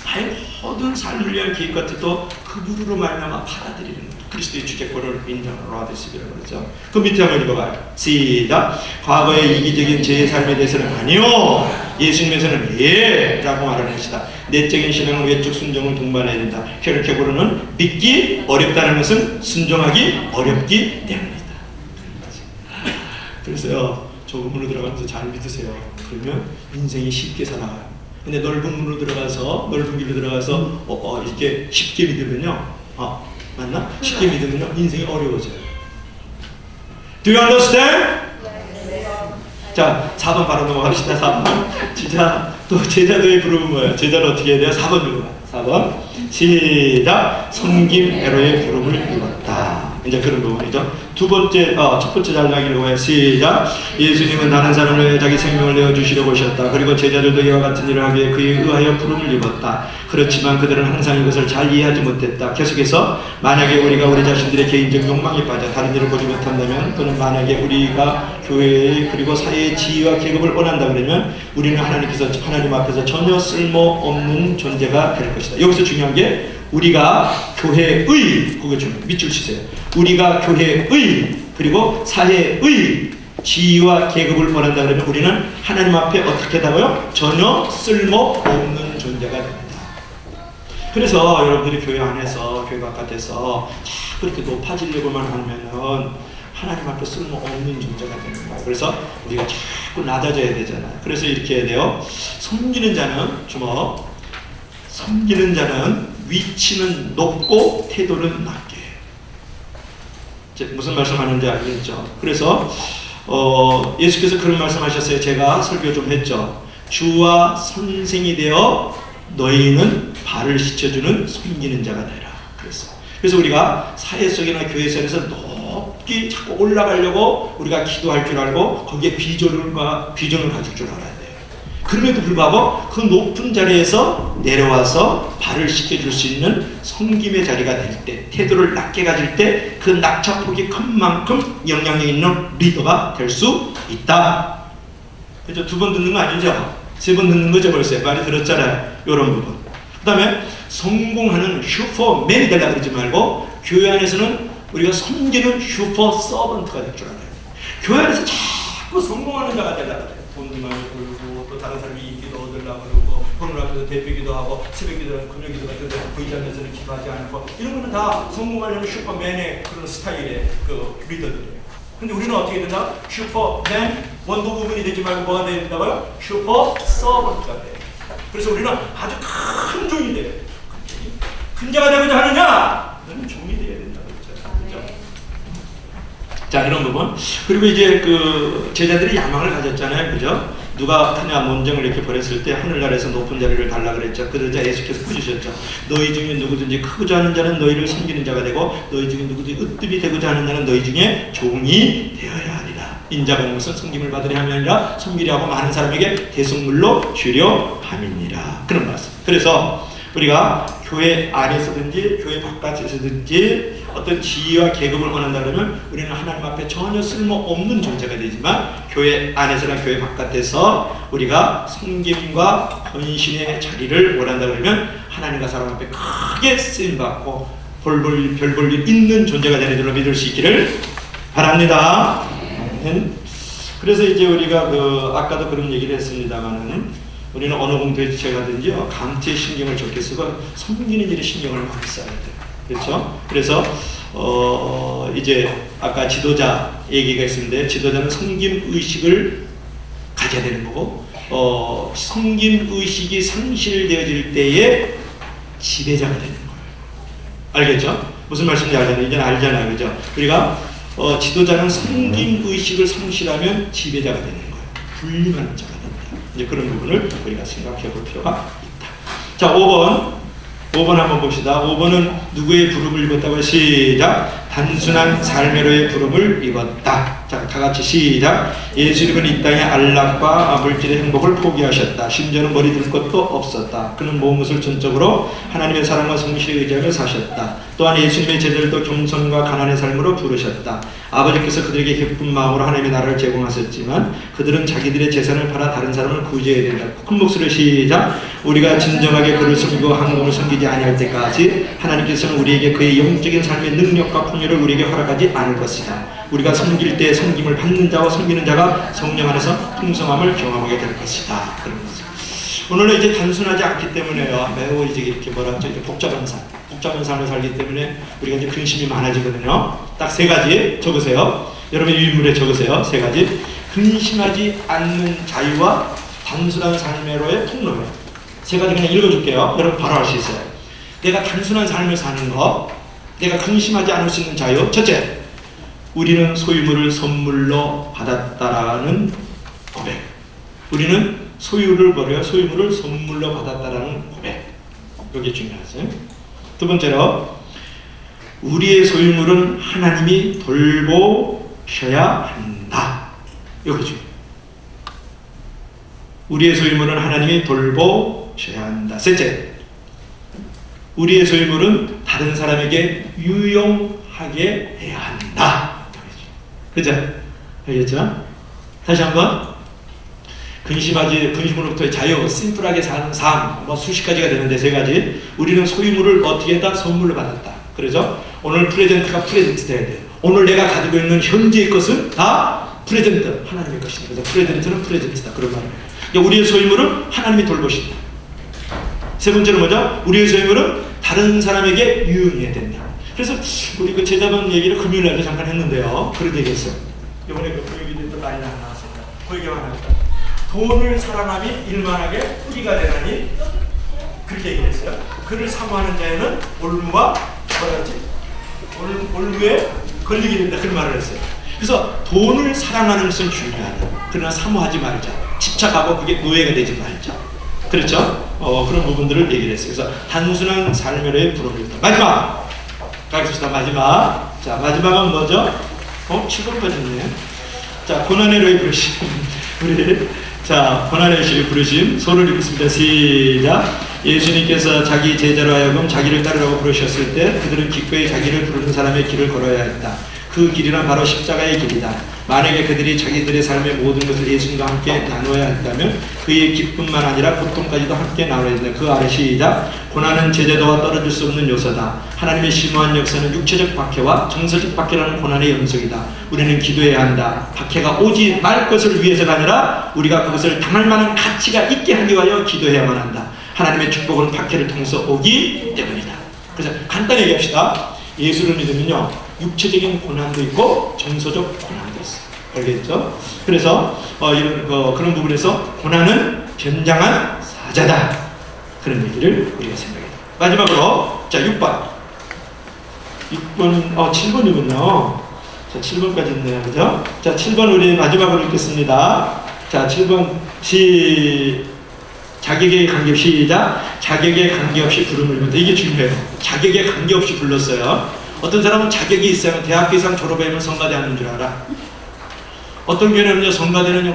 나의 모든 삶을 위한 계획 같은 또 그분으로 말미암아 받아들이는 거예요. 그리스도의 주객권을 인정으로 하듯이라고 그러죠. 그 밑에 한번 읽어봐요. 시작. 과거의 이기적인 제 삶에 대해서는 아니요, 예수님에서는 예 라고 말하는 것이다. 내적인 신앙은 외적 순종을 동반해야 된다. 결국으로는 믿기 어렵다는 것은 순종하기 어렵기 때문이다. 그래서요, 좁은 문으로 들어가면서 잘 믿으세요. 그러면 인생이 쉽게 살아가요. 근데 넓은 문으로 들어가서, 넓은 길로 들어가서 이렇게 쉽게 믿으면요, 맞나? 쉽게 믿으면요 인생이 어려워져요. Do you understand? 자, 4번 바로 넘어갑시다. 4번. 진짜 또 제자도의 부름은 뭐예요? 제자를 어떻게 해야 돼요? 4번 읽어봐요. 4번 시작. 섬김애로의 부름을 입었다. 이제 그런 부분이죠. 두 번째, 첫 번째 단락 읽어봐요. 시작. 예수님은 다른 사람을 위해 자기 생명을 내어주시려고 오셨다. 그리고 제자들도 이와 같은 일을 하기에 그에 의하여 부름을 입었다. 그렇지만 그들은 항상 이것을 잘 이해하지 못했다. 계속해서 만약에 우리가 우리 자신들의 개인적 욕망에 빠져 다른 일을 보지 못한다면, 또는 만약에 우리가 교회의 그리고 사회의 지위와 계급을 원한다 그러면 우리는 하나님 앞에서 전혀 쓸모없는 존재가 될 것이다. 여기서 중요한 게 우리가 교회의, 그게 중요해요. 밑줄 치세요. 우리가 교회의 그리고 사회의 지위와 계급을 원한다 그러면 우리는 하나님 앞에 어떻게 하다고요? 전혀 쓸모없는 존재가 됩니다. 그래서 여러분들이 교회 안에서, 교회 바깥에서 자꾸 이렇게 높아지려고만 하면은 하나님 앞에 쓸모없는 존재가 되는 거예요. 그래서 우리가 자꾸 낮아져야 되잖아요. 그래서 이렇게 해야 돼요. 섬기는 자는 주먹, 섬기는 자는 위치는 높고 태도는 낮게. 무슨 말씀하는지 알겠죠? 그래서 예수께서 그런 말씀하셨어요. 제가 설교 좀 했죠. 주와 선생이 되어 너희는 발을 씻어주는 섬기는 자가 되라. 그래서 우리가 사회 속이나 교회 속에서 높게 자꾸 올라가려고 우리가 기도할 줄 알고 거기에 비전을 가질 줄 알아야 돼요. 그럼에도 불구하고 그 높은 자리에서 내려와서 발을 씻겨줄 수 있는 섬김의 자리가 될 때, 태도를 낮게 가질 때 그 낙차폭이 큰 만큼 영향력 있는 리더가 될 수 있다. 그죠? 2번 듣는 거 아니죠? 3번 듣는 거죠 벌써. 많이 들었잖아요. 이런 부분. 그 다음에 성공하는 슈퍼맨이 되려고 그러지 말고 교회 안에서는 우리가 섬기는 슈퍼 서번트가 될 줄 알아요. 교회 안에서 자꾸 성공하는 자가 되려고 그래요. 돈도 많이 벌고 또 다른 사람이 인기도 얻으려고 그러고 오늘 앞에서 대표기도 하고 새벽기도 금요기도 같은 데서 부의장에서는 기도하지 않고 이런 거는 다 성공하려는 슈퍼맨의 그런 스타일의 그 리더들이에요. 근데 우리는 어떻게 된다? 슈퍼맨 원도 부분이 되지 말고 뭐가 돼야 된다고요? 슈퍼 서번트가 돼요. 그래서 우리는 아주 큰 종이 돼요. 큰 자가 되고자 하느냐? 너는 종이 돼야 된다고 했잖아요. 그렇죠? 자, 이런 부분. 그리고 이제 그 제자들이 야망을 가졌잖아요. 그죠? 누가 크냐 논쟁을 이렇게 벌였을 때 하늘나라에서 높은 자리를 달라 그랬죠. 그러자 예수께서 꾸짖으셨죠. 너희 중에 누구든지 크고자 하는 자는 너희를 섬기는 자가 되고 너희 중에 누구든지 으뜸이 되고자 하는 자는 너희 중에 종이 되어야 하리라. 인자가 온 것은 섬김을 받으려 함이 아니라 섬기려 하고 많은 사람에게 대속물로 주려 함이니라. 그런 말씀. 그래서 우리가 교회 안에서든지 교회 바깥에서든지 어떤 지위와 계급을 원한다 그러면 우리는 하나님 앞에 전혀 쓸모없는 존재가 되지만 교회 안에서나 교회 바깥에서 우리가 섬김과 헌신의 자리를 원한다 그러면 하나님과 사람 앞에 크게 쓰임받고 별 볼 일 있는 존재가 되는 줄로 믿을 수 있기를 바랍니다. 그래서 이제 우리가 아까도 그런 얘기를 했습니다만은 우리는 어느 공동체 가든지 감투에 신경을 좋게 쓰고 섬기는 일에 신경을 많이 써야 돼요. 그렇죠? 그래서 이제 아까 지도자 얘기가 있었는데 지도자는 섬김 의식을 가져야 되는 거고 섬김 의식이 상실되어질 때에 지배자가 되는 거예요. 알겠죠? 무슨 말씀인지 알잖아요. 이제는 알잖아요. 그죠? 우리가 지도자는 섬김 의식을 상실하면 지배자가 되는 거예요. 불림하는 자가 됩니다. 이제 그런 부분을 우리가 생각해 볼 필요가 있다. 자, 5번 한번 봅시다. 5번은 누구의 부름을 입었다고? 시작. 단순한 삶으로의 부름을 입었다. 자, 다 같이 시작. 예수님은 이 땅의 안락과 물질의 행복을 포기하셨다. 심지어는 머리 들 것도 없었다. 그는 모든 것을 전적으로 하나님의 사랑과 성실에 의지하며 사셨다. 또한 예수님의 제자들도 겸손과 가난의 삶으로 부르셨다. 아버지께서 그들에게 기쁜 마음으로 하나님의 나라를 제공하셨지만 그들은 자기들의 재산을 팔아 다른 사람을 구제해야 된다. 큰 목소리로 시작. 우리가 진정하게 그를 섬기고 하나님을 섬기지 아니할 때까지 하나님께서는 우리에게 그의 영적인 삶의 능력과 풍요를 우리에게 허락하지 않을 것이다. 우리가 섬길 때 섬김을 받는 자와 섬기는 자가 성령 안에서 풍성함을 경험하게 될 것이다. 그런 거죠. 오늘은 이제 단순하지 않기 때문에요. 매우 이제 이렇게 뭐라죠? 이제 복잡한 삶을 살기 때문에 우리가 이제 근심이 많아지거든요. 딱 3가지 적으세요. 여러분 유인물에 적으세요. 3가지. 근심하지 않는 자유와 단순한 삶으로의 통로예요. 3가지 그냥 읽어줄게요. 여러분 바로 알 수 있어요. 내가 단순한 삶을 사는 거, 내가 근심하지 않을 수 있는 자유. 첫째, 우리는 소유물을 선물로 받았다라는 고백. 우리는 소유물을 선물로 받았다라는 고백. 이게 중요하죠. 2번째로 우리의 소유물은 하나님이 돌보셔야 한다. 이게 중요해요. 우리의 소유물은 하나님이 돌보셔야 한다. 셋째, 우리의 소유물은 다른 사람에게 유용하게 해야 한다. 그죠? 알겠죠? 다시 한번. 근심으로부터의 자유, 심플하게 사는 삶, 수십 가지가 되는데 3가지. 우리는 소유물을 어떻게 했다? 선물로 받았다. 그러죠? 오늘 프레젠트가 프레젠트 돼야 돼요. 오늘 내가 가지고 있는 현재의 것은 다 프레젠트, 하나님의 것이다. 그래서 프레젠트는 프레젠트다. 그런 말이에요. 그러니까 우리의 소유물은 하나님이 돌보신다. 3번째는 뭐죠? 우리의 소유물은 다른 사람에게 유용해야 된다. 그래서 우리 그 제자분 얘기를 금요일날도 잠깐 했는데요. 그런 얘기 했어요. 이번에 그 교육이들도 많이 나왔습니다. 그 얘기만 합니다. 돈을 사랑함이 일만하게 뿌리가 되나니 그렇게 얘기했어요. 그를 사모하는 자에는 올무와 뭐라지? 올무에 걸리게 된다. 그런 말을 했어요. 그래서 돈을 사랑하는 것은 중요하다. 그러나 사모하지 말자. 집착하고 그게 노예가 되지 말자. 그렇죠? 그런 부분들을 얘기를 했어요. 그래서 단순한 삶의 부름을 입다. 마지막! 가겠습니다. 마지막. 자, 마지막은 뭐죠? 7번까지 있네요. 자, 고난의 로이 부르신 우리 자, 고난의 시 부르심 소를 읽겠습니다. 시작. 예수님께서 자기 제자로 하여금 자기를 따르라고 부르셨을 때 그들은 기꺼이 자기를 부르는 사람의 길을 걸어야 했다. 그 길이란 바로 십자가의 길이다. 만약에 그들이 자기들의 삶의 모든 것을 예수님과 함께 나눠야 했다면 그의 기쁨만 아니라 고통까지도 함께 나눠야 된다. 그 아래 시작. 고난은 제자도와 떨어질 수 없는 요소다. 하나님의 심오한 역사는 육체적 박해와 정서적 박해라는 고난의 연속이다. 우리는 기도해야 한다. 박해가 오지 말 것을 위해서가 아니라 우리가 그것을 당할 만한 가치가 있게 하기 위하여 기도해야만 한다. 하나님의 축복은 박해를 통해서 오기 때문이다. 그래서 간단히 얘기합시다. 예수를 믿으면요, 육체적인 고난도 있고 정서적 고난도 있어요. 알겠죠? 그래서 그런 부분에서 고난은 변장한 사자다. 그런 얘기를 우리가 생각해야 돼요. 마지막으로 자 6번 7번이군요. 자 7번까지 있네요. 그죠? 자 7번 우리 마지막으로 읽겠습니다. 자 7번 자격에 관계없이 시작. 자격에 관계없이 부름을 받는다. 이게 중요해요. 자격에 관계없이 불렀어요. 어떤 사람은 자격이 있어요. 대학교 이상 졸업하면 성가대 하는 줄 알아. 어떤 교회는요, 성가대는요,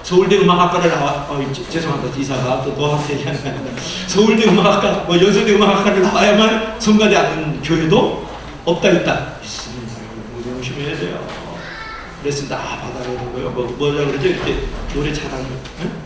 서울대 음악학과를 나와. 죄송합니다. 이사가 또 너한테 얘기하는 거야. 서울대 음악학과, 연세대 음악학과를 나와야만 성가대 하는 교회도 없다 있다. 있습니다. 조심해야 돼요. 레슨 다 받아야 되고요. 뭐라 그러죠? 이렇게 노래 잘하는 거. 응?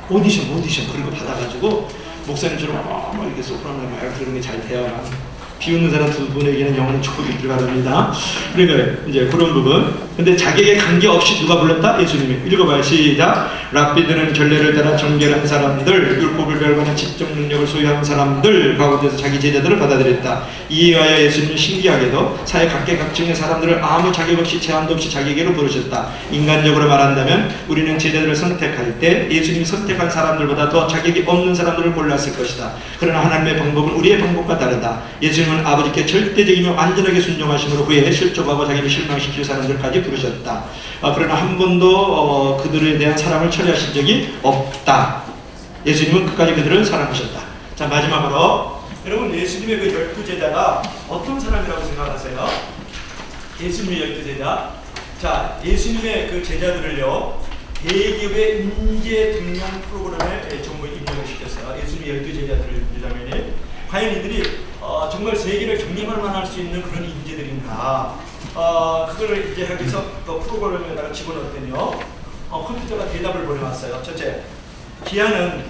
오디션 그런 거 받아가지고 목사님처럼 이렇게 소프라노 그런 게 잘 돼야만. 비웃는 사람 두 분에게는 영원한 축복이 있길 바랍니다. 그러니까 이제 그런 부분. 근데 자격에 관계없이 누가 불렀다? 예수님이. 읽어봐요. 시작. 랍비들은 전례를 따라 정결한 사람들, 율법을 별관한 지적 능력을 소유한 사람들 가운데서 자기 제자들을 받아들였다. 이에 의하여 예수님은 신기하게도 사회 각계각층의 사람들을 아무 자격 없이 제한도 없이 자기에게로 부르셨다. 인간적으로 말한다면 우리는 제자들을 선택할 때 예수님이 선택한 사람들보다 더 자격이 없는 사람들을 골랐을 것이다. 그러나 하나님의 방법은 우리의 방법과 다르다. 예수님은 아버지께 절대적이며 완전하게 순종하심으로 그의 실족하고 자기를 실망시킬 사람들까지 부르셨다. 그러나 한 번도 그들에 대한 사랑을 처리하신 적이 없다. 예수님은 끝까지 그들을 사랑하셨다. 자, 마지막으로 여러분, 예수님의 그 12제자가 어떤 사람이라고 생각하세요? 예수님의 12제자. 자, 예수님의 그 제자들을요, 대기업의 인재 등용 프로그램에 전부 입력을 시켰어요. 예수님의 12제자들을 보자면 과연 이들이 정말 세계를 경림할 만할 수 있는 그런 인재들인가? 그거를 이제 하기 위해서 그 프로그램에다가 집어넣었더니요, 컴퓨터가 대답을 보내왔어요. 첫째, 기아는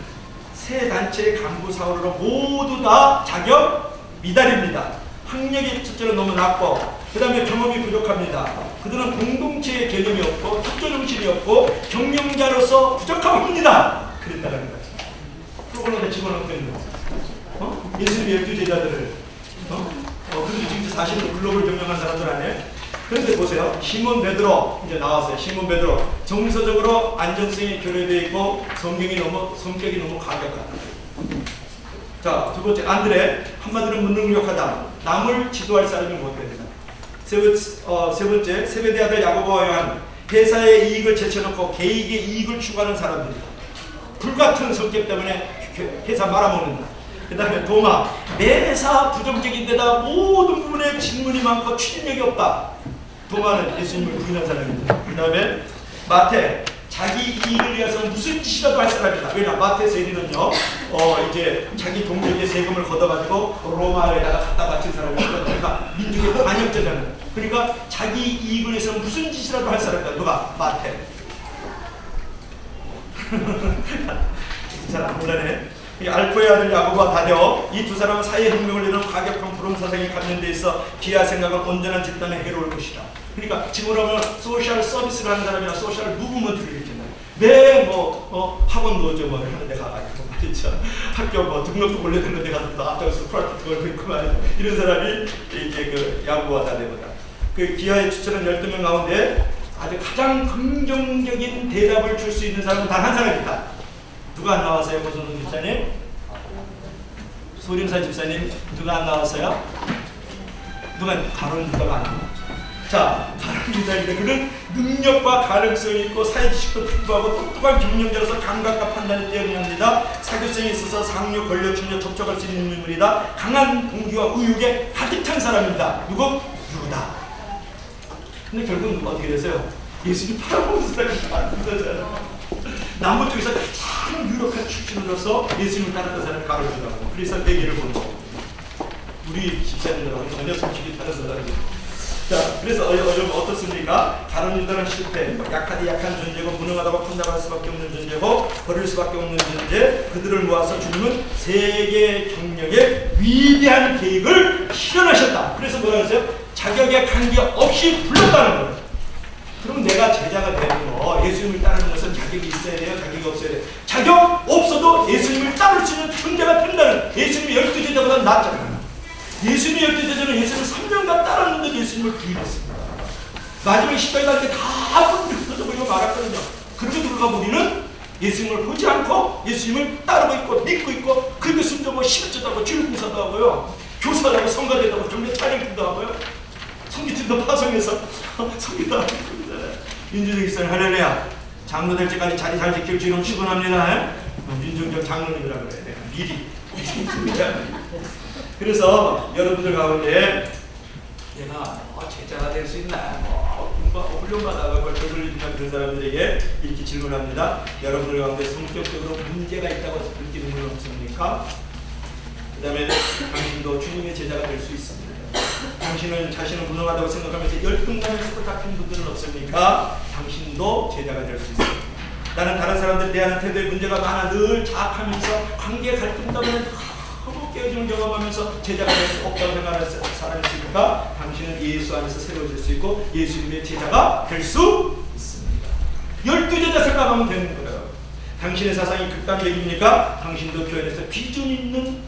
세 단체의 간부 사원으로 모두 다 자격 미달입니다. 학력이 첫째로 너무 낮고, 그 다음에 경험이 부족합니다. 그들은 공동체의 개념이 없고 협조정신이 없고 경영자로서 부족합니다. 그랬다는 거죠. 프로그램에 집어넣었더니 예수님의 12제자들을 그들이 지금 사실은 글로벌 경영한 사람들 아니에요? 그런데 보세요. 시몬 베드로 이제 나왔어요. 시몬 베드로 정서적으로 안정성이 결여되어 있고 성격이 너무 가격하다. 자, 두 번째 안드레, 한마디로 무능력하다. 남을 지도할 사람이 못 됩니다. 세 번째 세베대 아들 야고보와 요한, 회사의 이익을 제쳐놓고 개인의 이익을 추구하는 사람들이다. 불같은 성격 때문에 회사 말아먹는다. 그 다음에 도마, 매사 부정적인데다 모든 부분에 질문이 많고 추진력이 없다. 도마는 예수님을 부인한 사람입니다. 그 다음에 마태, 자기 이익을 위해서 무슨 짓이라도 할 사람이다. 왜냐, 마태 세리는요, 이제 자기 동족의 세금을 걷어가지고 로마에다가 갖다 바친 사람이니까, 그러니까 민족의 반역자잖아요. 그러니까 자기 이익을 위해서 무슨 짓이라도 할 사람이다. 누가? 마태. 잘 안 몰라네. 알포의 아들 야고보와 다려, 이 두 사람은 사회혁명을 이룬 과격한 불온사상에 감염되어 있어 기아 생각은 온전한 집단에 해로울 것이다. 그러니까 지금으로 하면 소셜 서비스를 하는 사람이나 소셜 무브먼트를 일으킨다. 학원 뭐 하는 데 가가지고 말이죠. 학교 등록도 올려드는 데 가서 또 앞장서 프라이트 걸고 있고 말이죠. 이런 사람이 이제 그 야고보와 다려보다. 그 기아에 추천한 12명 가운데 아주 가장 긍정적인 대답을 줄 수 있는 사람은 단 한 사람이다. 누가 안 나왔어요? 고선동 집사님? 소림사 집사님? 누가 안 나왔어요? 누가? 가론 유다가 안 나왔죠. 자, 가론 유다인데 그는 능력과 가능성이 있고 사회지식도 풍부하고 똑똑한 경영자로서 감각과 판단이 뛰어납니다. 사교성이 있어서 상류, 권력, 충력 접촉할 수 있는 인물이다. 강한 동기와 의욕에 가득 찬 사람입니다. 누구? 유다. 근데 결국은 어떻게 됐어요? 예수님 팔아먹는 사람이 안 되잖아요. 남부 쪽에서 가장 유력한 출신으로서 예수님을 따랐던 사람이 가룟유다고. 그래서 내기를 보는 거예요. 우리 집사님들하고 전혀 성격이 다르더라고요. 자, 그래서 여러분 어떻습니까? 가룟유다는 실패, 약한 존재고 무능하다고 판단할 수밖에 없는 존재고 버릴 수밖에 없는 존재. 그들을 모아서 주님은 세계 경력의 위대한 계획을 실현하셨다. 그래서 뭐라 그랬어요? 자격에 관계없이 불렀다는 거예요. 그럼 내가 제자가 되는 거, 예수님을 따르는 것은 자격이 있어야 돼요? 자격이 없어야 돼요? 자격 없어도 예수님을 따를 수 있는 존재가 된다는, 예수님이 12제자보다 낫잖아요. 예수님이 12제자는 예수님을 3년간 따랐는데 예수님을 부인했습니다. 마지막에 십자가에 갈 때 다 터져버리고 말았거든요. 그럼에도 불구하고 우리는 예수님을 보지 않고 예수님을 따르고 있고 믿고 있고, 그렇게 순종하고 11조도 하고 주일공사도 하고요, 교사도 하고 성가대도 하고 경례 찬양도 하고요, 성기팀도 파송해서 성기도 하고 그러잖아요. 민주적 입사는 할렐루야. 장로 될 때까지 자리 잘 지킬 줄 이름 축원합니다. 민중적 장로님이라 그래야 돼요. 미리. 그래서 여러분들 가운데 내가 제자가 될 수 있나, 공부하고 훌륭하다고 벌떡을 그런 사람들에게 이렇게 질문합니다. 여러분들 가운데 성격적으로 문제가 있다고 느끼는 분 없습니까? 그 다음에 당신도 주님의 제자가 될 수 있습니다. 당신은 자신은 무능하다고 생각하면서 열등감에서 닦인 분들은 없습니까? 당신도 제자가 될 수 있습니다. 나는 다른 사람들 대하는 태도에 문제가 많아 늘 자학하면서 관계 갈등 때문에 너무 깨어짐을 경험하면서 제자가 될 수 없다고 생각하는 사람이 있습니까? 당신은 예수 안에서 새로워질 수 있고 예수님의 제자가 될 수 있습니다. 12제자 생각하면 되는 거예요. 당신의 사상이 극단적입니까? 당신도 교회에서 비전 있는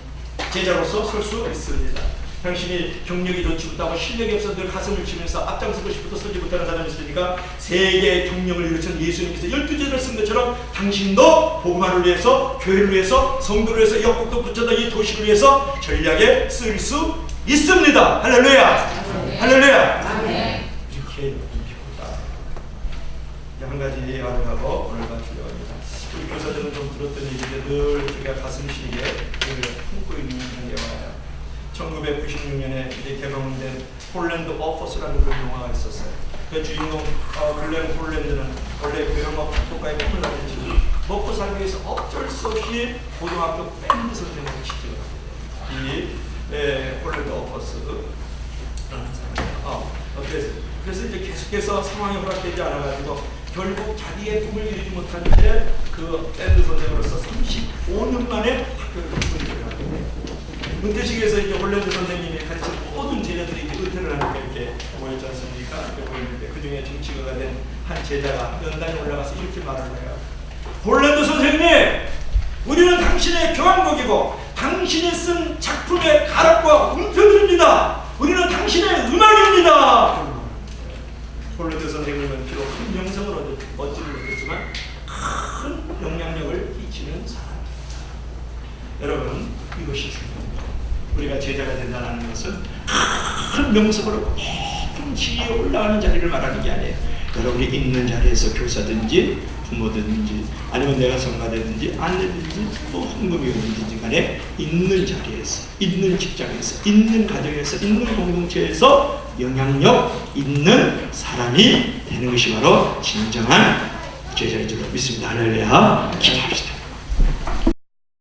제자로서 설 수 있습니다. 당신이 경력이 좋지 못하고 실력이 없어 늘 가슴을 치면서 앞장서고 싶어도 서지 못하는 사람이 있으니까 세계의 경력을 이루신 예수님께서 12제자를 쓴 것처럼 당신도 복음화를 위해서, 교회를 위해서, 성도를 위해서, 역국도 붙여다 이 도시를 위해서 전략에 쓸 수 있습니다. 할렐루야! 할렐루야! 이렇게 한 가지 예화를 하고 오늘 마치려고 합니다. 우리 교사들은 좀 들었던 얘기인데 늘 우리가 가슴 시리게 품고 있는 예화예요. 1996년에 이제 개봉된 폴란드 오퍼스라는 그런 영화가 있었어요. 그 주인공 글렌 폴란드는 원래 그 영화 국가의 꿈을 가졌지, 먹고 살기 위해서 어쩔 수 없이 고등학교 밴드 선생님을 시키게 됩니다. 이 폴란드 오퍼스라는 사람이에요. 그래서 이제 계속해서 상황이 허락되지 않아가지고 결국 자기의 꿈을 이루지 못한 채 그 밴드 선생으로서 35년 만에 학교를 은퇴를 은퇴식에서 이제 홀랜드 선생님이 가르친 모든 제자들이 이제 은퇴를 하니까 이렇게 모였지 않습니까? 이렇게 보이는데 그 중에 정치가가 된 한 제자가 연단에 올라가서 이렇게 말을 해요. 홀랜드 선생님, 우리는 당신의 교향곡이고 당신이 쓴 작품의 가락과 음표들입니다. 우리는 당신의 음악입니다. 홀랜드 선생님은 비록 큰 명성을 얻지는 못했지만 큰 영향력을 끼치는 사람입니다. 여러분, 이것이 중요합니다. 우리가 제자가 된다는 것은 큰 명성으로 높은 지위에 올라가는 자리를 말하는 게 아니에요. 여러분이 있는 자리에서 교사든지 부모든지 아니면 내가 성가되든지 아내든지 또 헌금이든지 간에 있는 자리에서, 있는 직장에서, 있는 가정에서, 있는 공동체에서 영향력 있는 사람이 되는 것이 바로 진정한 제자인 줄로 믿습니다. 할렐루야. 기도합시다.